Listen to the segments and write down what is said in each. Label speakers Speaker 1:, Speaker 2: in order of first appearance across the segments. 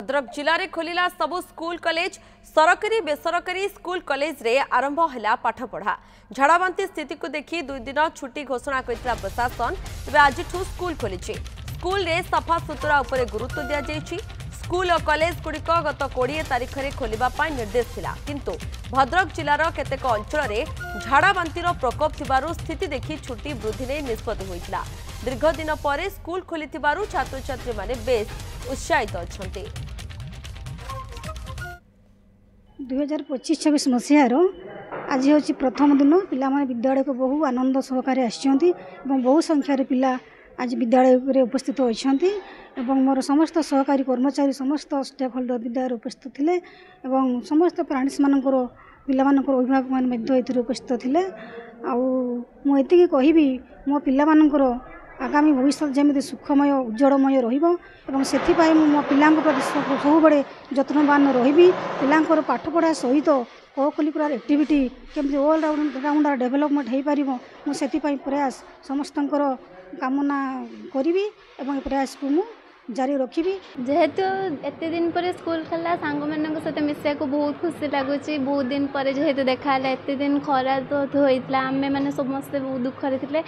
Speaker 1: भद्रक जिले में खोलिला सबु स्कूल कॉलेज सरकारी बेसरकारी स्कूल कॉलेज रे आरंभ है पाठपढ़ा। झाड़ाबांती स्थिति को देखि 2 दिन छुट्टी घोषणा करथिला प्रशासन। तेज आज स्कूल खोली स्कूल रे सफा सुतुरा उपरे गुरुत्व दिया जायछि। स्कूल और कॉलेज गुड़िक गत 20 तारिख में खोलिबा निर्देश थिला, किंतु भद्रक जिलार केतेक अंचल में झाड़ाबांतीर प्रकोप थिबारु स्थिति देखि छुट्टी वृद्धि नहीं निष्पत्ति होइतिला। दीर्घ दिन पर स्कूल खोली छात्र छात्री माने बेस उत्साहित अच्छा।
Speaker 2: 2025-26 मसीहार आज हूँ प्रथम दिन पिला विद्यालय को बहु आनंद सहकारे आसिछन्ति एवं बहु संख्यार पिला आज विद्यालय में उपस्थित होइछन्ति एवं मोर समस्त सहकारी कर्मचारी समस्त स्टेक होल्डर विद्यालय उपस्थित थिले एवं समस्त पेरेंट्स मानकर पिला मानकर अभिभावक मान उपस्थित थिले। आउ मु एतिकी कहिबी मो पिला मानकर आगामी भविष्य जमी सुखमय उज्जवलमय रही मो पिला प्रति सबुबले जत्नवान रही। पिलांकर पाठपढ़ा सहित कोकलिकुलर एक्टिविटी केमती ऑल राउंड डेवलपमेंट हो पार मुझे प्रयास समस्त कामना करी एवं प्रयास को मु जारी रखी।
Speaker 3: जेहेतु एत दिन पर स्कूल खोला सांग मान सहित मिसा को बहुत खुशी लगुच। बहुत दिन पर जेहेतु देखा एत दिन खरा तो होता आम मैंने समस्ते बहुत दुखरे थे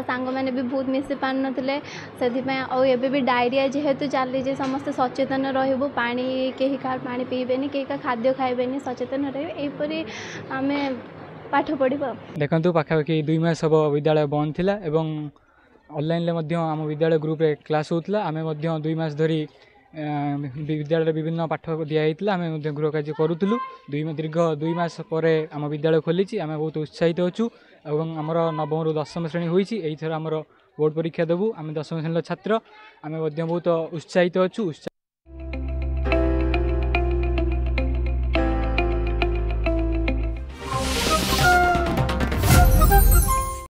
Speaker 3: सांग मैंने भी बहुत मिसी पार नाते से भी डायरिया जेहेतु चली समस्ते सचेतन रही पानी कहीं का पानी पीबेनि कहीं का खाद्य खाइबेनि सचेतन रही आम पाठ पढ़।
Speaker 4: देखु पाखापाखि 2 मास हम विद्यालय बंद थिला एवं ऑनलाइन आम विद्यालय ग्रुप रे क्लास होता आम 2 मास धरी विद्यालय विभिन्न पाठ दिखाई आम गृह कार्य करूँ। दीर्घ 2 मास पर आम विद्यालय खोली आम बहुत उत्साहित अच्छू और आमर नवम रु 10वीं श्रेणी होती एथर आमर बोर्ड परीक्षा देवु आम 10वीं श्रेणी छात्र आम बहुत उत्साहित अच्छू।